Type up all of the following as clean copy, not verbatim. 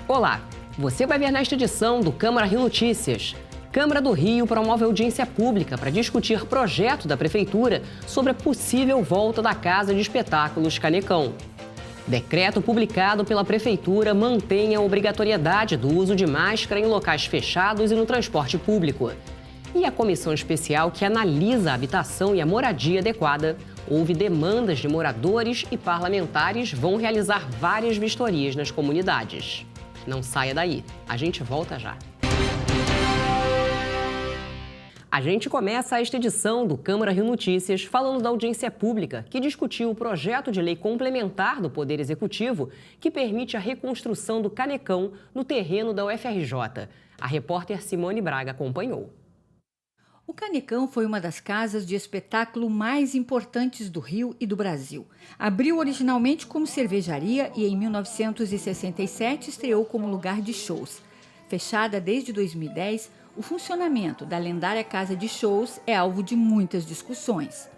Olá, você vai ver nesta edição do Câmara Rio Notícias. Câmara do Rio promove audiência pública para discutir projeto da Prefeitura sobre a possível volta da Casa de Espetáculos Canecão. Decreto publicado pela Prefeitura mantém a obrigatoriedade do uso de máscara em locais fechados e no transporte público. E a comissão especial que analisa a habitação e a moradia adequada ouve demandas de moradores e parlamentares vão realizar várias vistorias nas comunidades. Não saia daí, a gente volta já. A gente começa esta edição do Câmara Rio Notícias falando da audiência pública que discutiu o projeto de lei complementar do Poder Executivo que permite a reconstrução do Canecão no terreno da UFRJ. A repórter Simone Braga acompanhou. O Canecão foi uma das casas de espetáculo mais importantes do Rio e do Brasil. Abriu originalmente como cervejaria e em 1967 estreou como lugar de shows. Fechada desde 2010, o funcionamento da lendária casa de shows é alvo de muitas discussões.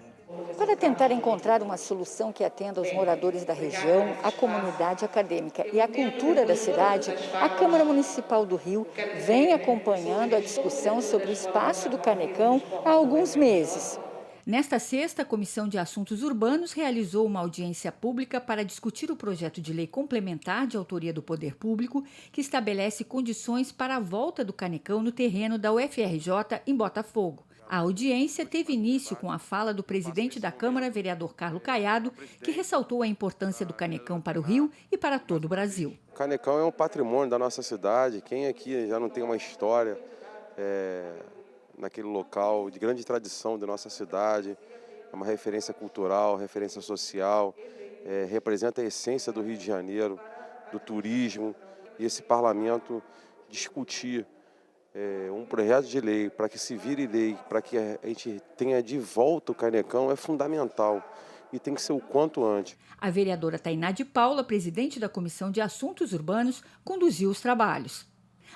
Para tentar encontrar uma solução que atenda aos moradores da região, a comunidade acadêmica e a cultura da cidade, a Câmara Municipal do Rio vem acompanhando a discussão sobre o espaço do Canecão há alguns meses. Nesta sexta, a Comissão de Assuntos Urbanos realizou uma audiência pública para discutir o projeto de lei complementar de autoria do Poder Público que estabelece condições para a volta do Canecão no terreno da UFRJ em Botafogo. A audiência teve início com a fala do presidente da Câmara, vereador Carlos Caiado, que ressaltou a importância do Canecão para o Rio e para todo o Brasil. O Canecão é um patrimônio da nossa cidade. Quem aqui já não tem uma história naquele local de grande tradição da nossa cidade, é uma referência cultural, referência social, representa a essência do Rio de Janeiro, do turismo, e esse parlamento discutir um projeto de lei para que se vire lei, para que a gente tenha de volta o Canecão é fundamental e tem que ser o quanto antes. A vereadora Tainá de Paula, presidente da Comissão de Assuntos Urbanos, conduziu os trabalhos.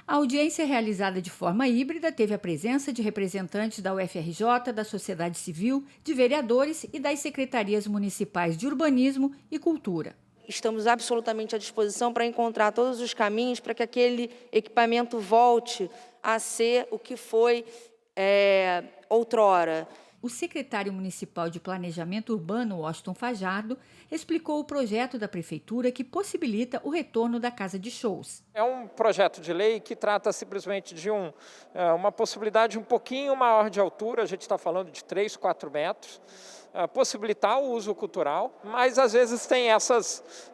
A audiência realizada de forma híbrida teve a presença de representantes da UFRJ, da sociedade civil, de vereadores e das secretarias municipais de urbanismo e cultura. Estamos absolutamente à disposição para encontrar todos os caminhos para que aquele equipamento volte a ser o que foi outrora. O secretário municipal de Planejamento Urbano, Washington Fajardo, explicou o projeto da Prefeitura que possibilita o retorno da casa de shows. É um projeto de lei que trata simplesmente de uma possibilidade um pouquinho maior de altura, a gente está falando de 3, 4 metros, possibilitar o uso cultural, mas às vezes tem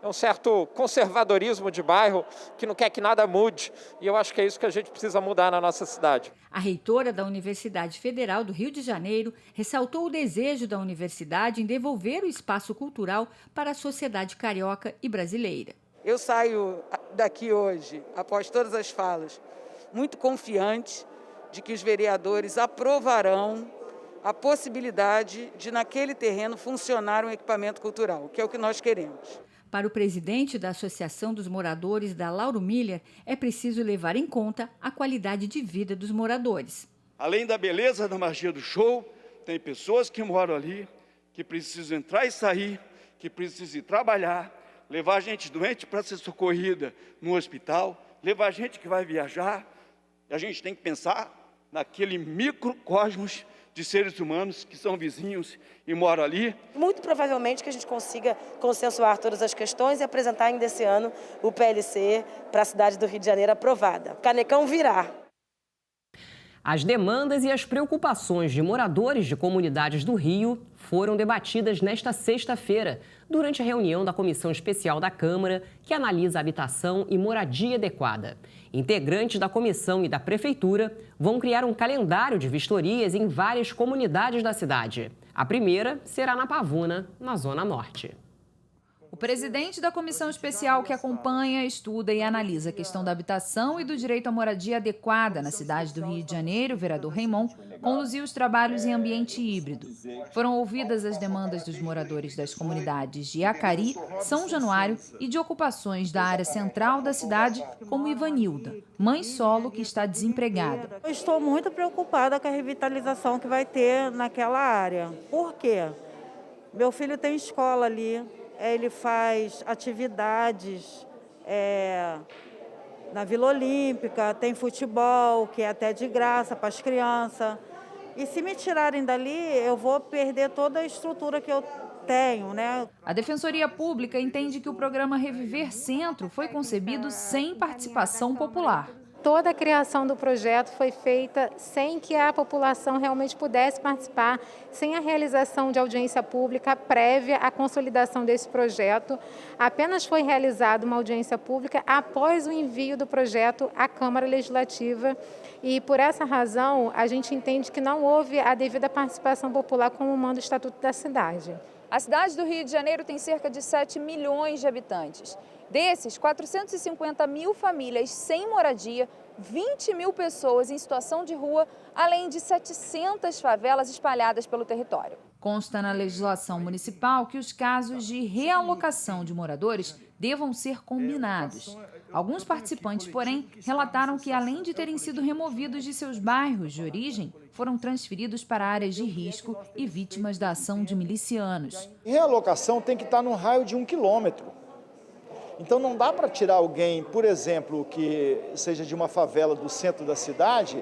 um certo conservadorismo de bairro que não quer que nada mude, e eu acho que é isso que a gente precisa mudar na nossa cidade. A reitora da Universidade Federal do Rio de Janeiro ressaltou o desejo da universidade em devolver o espaço cultural para a sociedade carioca e brasileira. Eu saio daqui hoje, após todas as falas, muito confiante de que os vereadores aprovarão a possibilidade de, naquele terreno, funcionar um equipamento cultural, que é o que nós queremos. Para o presidente da Associação dos Moradores da Lauro Miller, é preciso levar em conta a qualidade de vida dos moradores. Além da beleza da magia do show, tem pessoas que moram ali, que precisam entrar e sair, que precisam ir trabalhar, levar gente doente para ser socorrida no hospital, levar gente que vai viajar. E a gente tem que pensar naquele microcosmos de seres humanos que são vizinhos e moram ali. Muito provavelmente que a gente consiga consensuar todas as questões e apresentar ainda esse ano o PLC para a cidade do Rio de Janeiro aprovada. Canecão virá. As demandas e as preocupações de moradores de comunidades do Rio foram debatidas nesta sexta-feira, durante a reunião da Comissão Especial da Câmara, que analisa habitação e moradia adequada. Integrantes da comissão e da Prefeitura vão criar um calendário de vistorias em várias comunidades da cidade. A primeira será na Pavuna, na Zona Norte. O presidente da comissão especial que acompanha, estuda e analisa a questão da habitação e do direito à moradia adequada na cidade do Rio de Janeiro, o vereador Raimon, conduziu os trabalhos em ambiente híbrido. Foram ouvidas as demandas dos moradores das comunidades de Acari, São Januário e de ocupações da área central da cidade, como Ivanilda, mãe solo que está desempregada. Eu estou muito preocupada com a revitalização que vai ter naquela área. Por quê? Meu filho tem escola ali. Ele faz atividades na Vila Olímpica, tem futebol, que é até de graça para as crianças. E se me tirarem dali, eu vou perder toda a estrutura que eu tenho, né? A Defensoria Pública entende que o programa Reviver Centro foi concebido sem participação popular. Toda a criação do projeto foi feita sem que a população realmente pudesse participar, sem a realização de audiência pública prévia à consolidação desse projeto. Apenas foi realizada uma audiência pública após o envio do projeto à Câmara Legislativa e, por essa razão, a gente entende que não houve a devida participação popular como manda o Estatuto da Cidade. A cidade do Rio de Janeiro tem cerca de 7 milhões de habitantes. Desses, 450 mil famílias sem moradia, 20 mil pessoas em situação de rua, além de 700 favelas espalhadas pelo território. Consta na legislação municipal que os casos de realocação de moradores devam ser combinados. Alguns participantes, porém, relataram que, além de terem sido removidos de seus bairros de origem, foram transferidos para áreas de risco e vítimas da ação de milicianos. Realocação tem que estar num raio de 1 quilômetro. Então não dá para tirar alguém, por exemplo, que seja de uma favela do centro da cidade,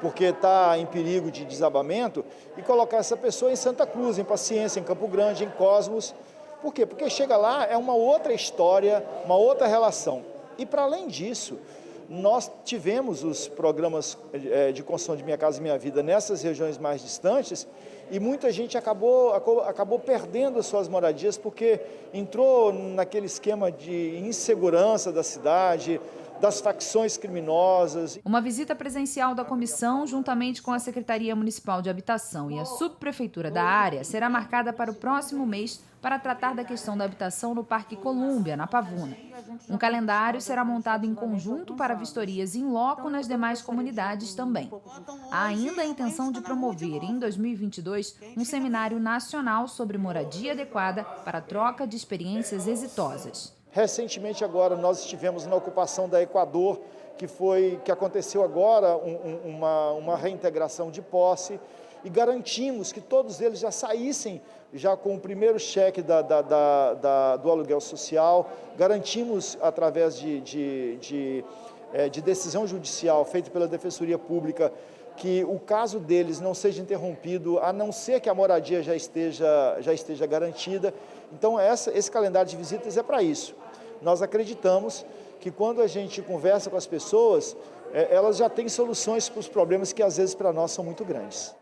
porque está em perigo de desabamento, e colocar essa pessoa em Santa Cruz, em Paciência, em Campo Grande, em Cosmos. Por quê? Porque chega lá, é uma outra história, uma outra relação. E para além disso, nós tivemos os programas de construção de Minha Casa Minha Vida nessas regiões mais distantes, e muita gente acabou perdendo as suas moradias porque entrou naquele esquema de insegurança da cidade, das facções criminosas. Uma visita presencial da comissão, juntamente com a Secretaria Municipal de Habitação e a Subprefeitura da área, será marcada para o próximo mês para tratar da questão da habitação no Parque Colúmbia, na Pavuna. Um calendário será montado em conjunto para vistorias in loco nas demais comunidades também. Há ainda a intenção de promover, em 2022, um seminário nacional sobre moradia adequada para a troca de experiências exitosas. Recentemente agora nós estivemos na ocupação da Equador, que aconteceu agora uma reintegração de posse, e garantimos que todos eles já saíssem já com o primeiro cheque do aluguel social, garantimos através de decisão judicial feita pela Defensoria Pública que o caso deles não seja interrompido, a não ser que a moradia já esteja garantida. Então esse calendário de visitas é para isso. Nós acreditamos que quando a gente conversa com as pessoas, elas já têm soluções para os problemas que às vezes para nós são muito grandes.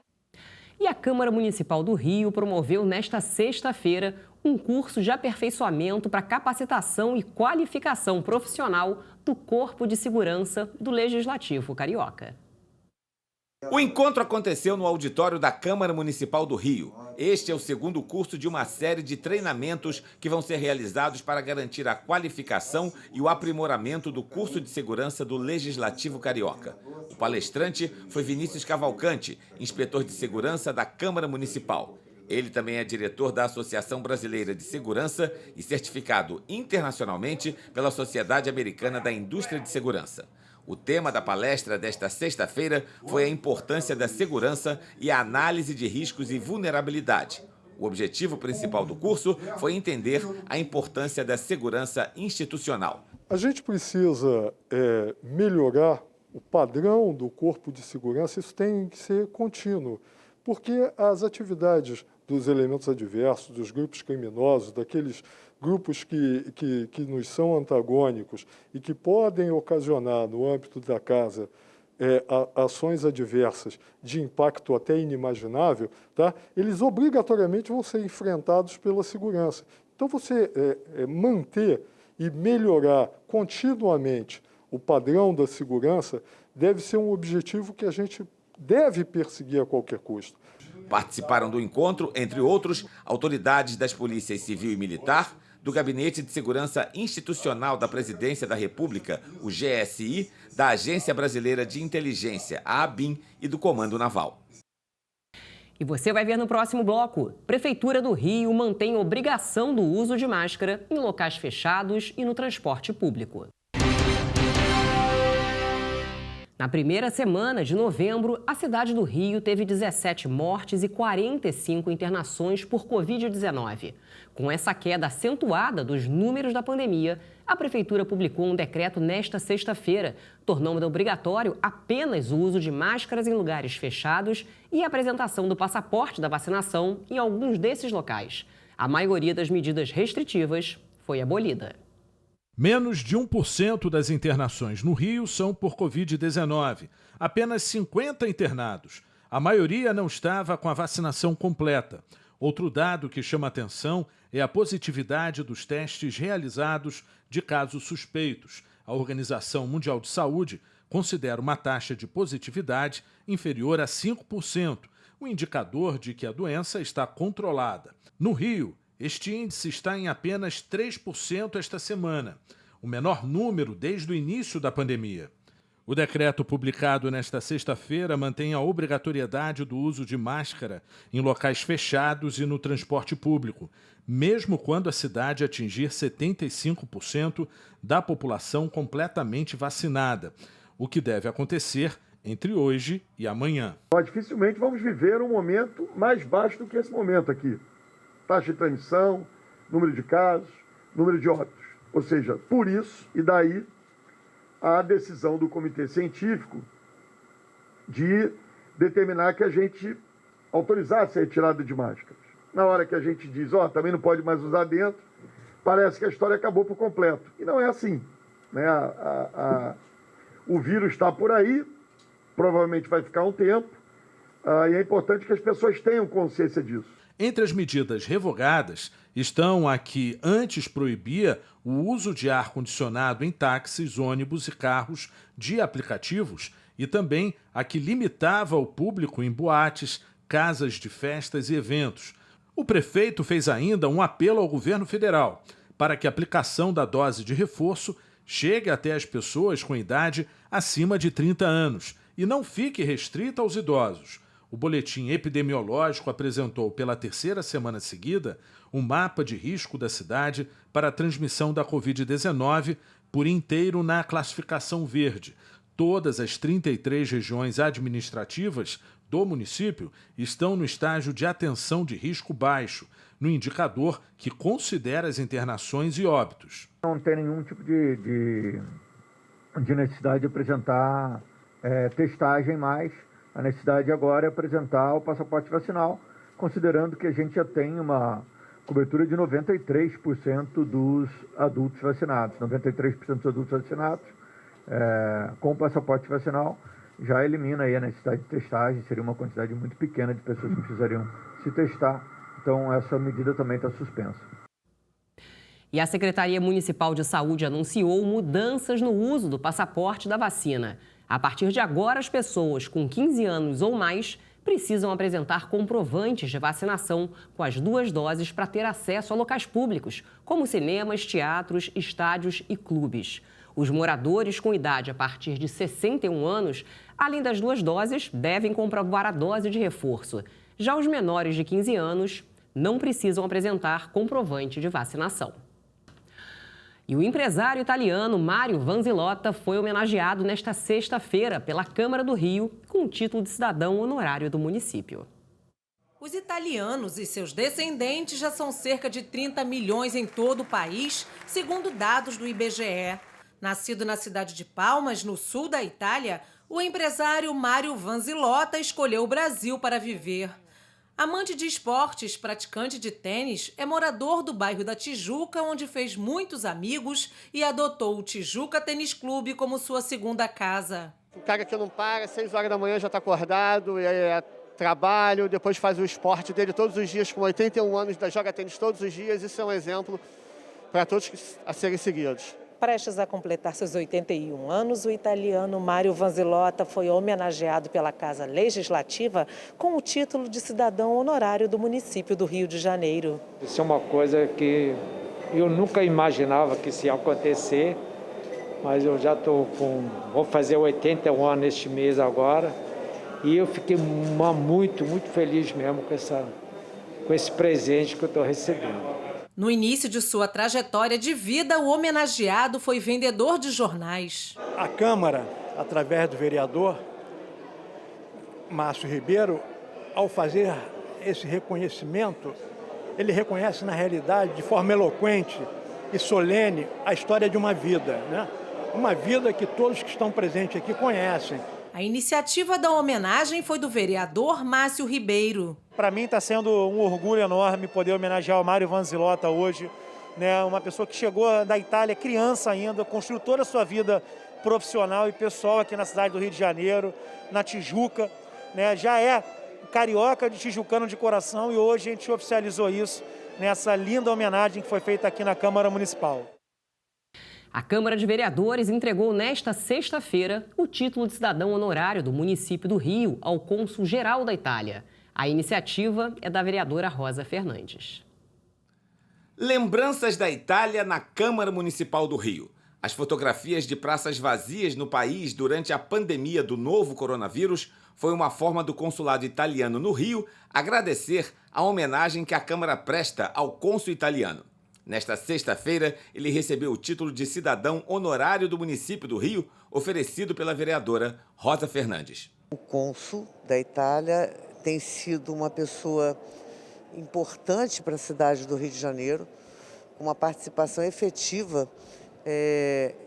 E a Câmara Municipal do Rio promoveu nesta sexta-feira um curso de aperfeiçoamento para capacitação e qualificação profissional do Corpo de Segurança do Legislativo Carioca. O encontro aconteceu no auditório da Câmara Municipal do Rio. Este é o segundo curso de uma série de treinamentos que vão ser realizados para garantir a qualificação e o aprimoramento do curso de segurança do Legislativo Carioca. O palestrante foi Vinícius Cavalcante, inspetor de segurança da Câmara Municipal. Ele também é diretor da Associação Brasileira de Segurança e certificado internacionalmente pela Sociedade Americana da Indústria de Segurança. O tema da palestra desta sexta-feira foi a importância da segurança e a análise de riscos e vulnerabilidade. O objetivo principal do curso foi entender a importância da segurança institucional. A gente precisa melhorar o padrão do corpo de segurança, isso tem que ser contínuo, porque as atividades dos elementos adversos, dos grupos criminosos, daqueles grupos que nos são antagônicos e que podem ocasionar, no âmbito da casa, ações adversas de impacto até inimaginável, tá? Eles obrigatoriamente vão ser enfrentados pela segurança. Então, você manter e melhorar continuamente o padrão da segurança deve ser um objetivo que a gente deve perseguir a qualquer custo. Participaram do encontro, entre outros, autoridades das polícias civil e militar, do Gabinete de Segurança Institucional da Presidência da República, o GSI, da Agência Brasileira de Inteligência, a ABIN, e do Comando Naval. E você vai ver no próximo bloco. Prefeitura do Rio mantém obrigação do uso de máscara em locais fechados e no transporte público. Na primeira semana de novembro, a cidade do Rio teve 17 mortes e 45 internações por Covid-19. Com essa queda acentuada dos números da pandemia, a Prefeitura publicou um decreto nesta sexta-feira, tornando obrigatório apenas o uso de máscaras em lugares fechados e a apresentação do passaporte da vacinação em alguns desses locais. A maioria das medidas restritivas foi abolida. Menos de 1% das internações no Rio são por Covid-19. Apenas 50 internados. A maioria não estava com a vacinação completa. Outro dado que chama atenção é a positividade dos testes realizados de casos suspeitos. A Organização Mundial de Saúde considera uma taxa de positividade inferior a 5%, um indicador de que a doença está controlada. No Rio, este índice está em apenas 3% esta semana, o menor número desde o início da pandemia. O decreto publicado nesta sexta-feira mantém a obrigatoriedade do uso de máscara em locais fechados e no transporte público, mesmo quando a cidade atingir 75% da população completamente vacinada, o que deve acontecer entre hoje e amanhã. Nós dificilmente vamos viver um momento mais baixo do que esse momento aqui. Taxa de transmissão, número de casos, número de óbitos. Ou seja, por isso, e daí a decisão do Comitê Científico de determinar que a gente autorizasse a retirada de máscaras. Na hora que a gente diz, também não pode mais usar dentro, parece que a história acabou por completo. E não é assim, né? O vírus está por aí, provavelmente vai ficar um tempo, e é importante que as pessoas tenham consciência disso. Entre as medidas revogadas estão a que antes proibia o uso de ar-condicionado em táxis, ônibus e carros de aplicativos e também a que limitava o público em boates, casas de festas e eventos. O prefeito fez ainda um apelo ao governo federal para que a aplicação da dose de reforço chegue até as pessoas com idade acima de 30 anos e não fique restrita aos idosos. O boletim epidemiológico apresentou pela terceira semana seguida um mapa de risco da cidade para a transmissão da Covid-19 por inteiro na classificação verde. Todas as 33 regiões administrativas do município estão no estágio de atenção de risco baixo, no indicador que considera as internações e óbitos. Não tem nenhum tipo de necessidade de apresentar testagem mais. A necessidade agora é apresentar o passaporte vacinal, considerando que a gente já tem uma cobertura de 93% dos adultos vacinados. 93% dos adultos vacinados com o passaporte vacinal já elimina aí a necessidade de testagem, seria uma quantidade muito pequena de pessoas que precisariam se testar. Então, essa medida também está suspensa. E a Secretaria Municipal de Saúde anunciou mudanças no uso do passaporte da vacina. A partir de agora, as pessoas com 15 anos ou mais precisam apresentar comprovantes de vacinação com as 2 doses para ter acesso a locais públicos, como cinemas, teatros, estádios e clubes. Os moradores com idade a partir de 61 anos, além das 2 doses, devem comprovar a dose de reforço. Já os menores de 15 anos não precisam apresentar comprovante de vacinação. E o empresário italiano Mário Vanzillotta foi homenageado nesta sexta-feira pela Câmara do Rio com o título de cidadão honorário do município. Os italianos e seus descendentes já são cerca de 30 milhões em todo o país, segundo dados do IBGE. Nascido na cidade de Palmas, no sul da Itália, o empresário Mário Vanzillotta escolheu o Brasil para viver. Amante de esportes, praticante de tênis, é morador do bairro da Tijuca, onde fez muitos amigos e adotou o Tijuca Tênis Clube como sua segunda casa. O cara que não para, 6 horas da manhã já está acordado, trabalho, depois faz o esporte dele todos os dias, com 81 anos, joga tênis todos os dias. Isso é um exemplo para todos a serem seguidos. Prestes a completar seus 81 anos, o italiano Mário Vanzillotta foi homenageado pela Casa Legislativa com o título de cidadão honorário do município do Rio de Janeiro. Isso é uma coisa que eu nunca imaginava que isso ia acontecer, mas eu já vou fazer 81 anos este mês agora, e eu fiquei muito feliz mesmo com esse presente que eu estou recebendo. No início de sua trajetória de vida, o homenageado foi vendedor de jornais. A Câmara através do vereador Márcio Ribeiro, ao fazer esse reconhecimento, ele reconhece na realidade, de forma eloquente e solene, a história de uma vida, né? Uma vida que todos que estão presentes aqui conhecem. A iniciativa da homenagem foi do vereador Márcio Ribeiro. Para mim está sendo um orgulho enorme poder homenagear o Mário Vanzillotta hoje, né? Uma pessoa que chegou da Itália, criança ainda, construiu toda a sua vida profissional e pessoal aqui na cidade do Rio de Janeiro, na Tijuca, né? Já é carioca de tijucano de coração e hoje a gente oficializou isso nessa linda homenagem que foi feita aqui na Câmara Municipal. A Câmara de Vereadores entregou nesta sexta-feira o título de cidadão honorário do município do Rio ao cônsul-geral da Itália. A iniciativa é da vereadora Rosa Fernandes. Lembranças da Itália na Câmara Municipal do Rio. As fotografias de praças vazias no país durante a pandemia do novo coronavírus foi uma forma do consulado italiano no Rio agradecer a homenagem que a Câmara presta ao cônsul italiano. Nesta sexta-feira, ele recebeu o título de cidadão honorário do município do Rio, oferecido pela vereadora Rosa Fernandes. O cônsul da Itália tem sido uma pessoa importante para a cidade do Rio de Janeiro, com uma participação efetiva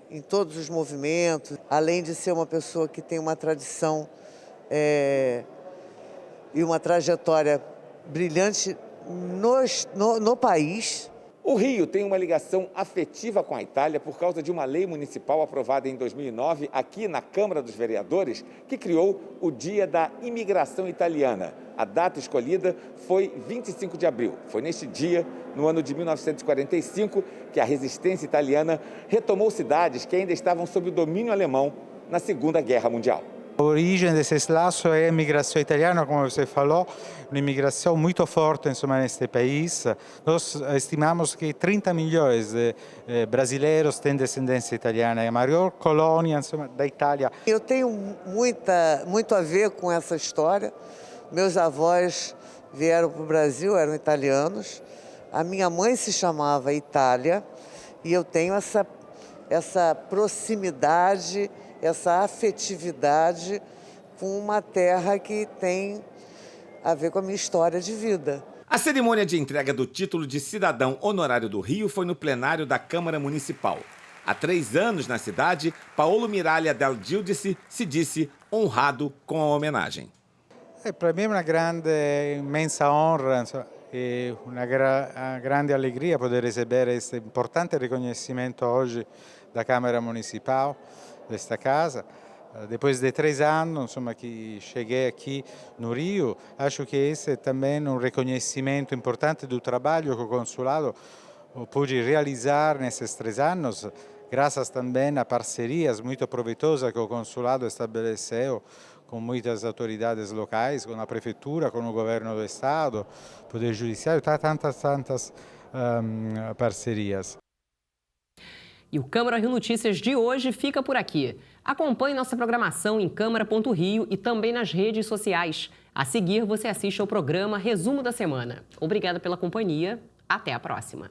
em todos os movimentos, além de ser uma pessoa que tem uma tradição e uma trajetória brilhante no país. O Rio tem uma ligação afetiva com a Itália por causa de uma lei municipal aprovada em 2009 aqui na Câmara dos Vereadores, que criou o Dia da Imigração Italiana. A data escolhida foi 25 de abril. Foi neste dia, no ano de 1945, que a resistência italiana retomou cidades que ainda estavam sob o domínio alemão na Segunda Guerra Mundial. A origem desse laço é a imigração italiana, como você falou, uma imigração muito forte neste país. Nós estimamos que 30 milhões de brasileiros têm descendência italiana, é a maior colônia da Itália. Eu tenho muito a ver com essa história. Meus avós vieram para o Brasil, eram italianos. A minha mãe se chamava Itália e eu tenho essa proximidade, essa afetividade com uma terra que tem a ver com a minha história de vida. A cerimônia de entrega do título de cidadão honorário do Rio foi no plenário da Câmara Municipal. Há 3 anos na cidade, Paolo Miraglia Del Giudice se disse honrado com a homenagem. Para mim é uma imensa honra e uma grande alegria poder receber este importante reconhecimento hoje da Câmara Municipal desta casa. Depois de 3 anos que cheguei aqui no Rio, acho que esse é também um reconhecimento importante do trabalho que o consulado pôde realizar nesses 3 anos, graças também a parcerias muito proveitosas que o consulado estabeleceu com muitas autoridades locais, com a prefeitura, com o governo do estado, o poder judiciário, tantas parcerias. E o Câmara Rio Notícias de hoje fica por aqui. Acompanhe nossa programação em câmara.rio e também nas redes sociais. A seguir, você assiste ao programa Resumo da Semana. Obrigada pela companhia. Até a próxima.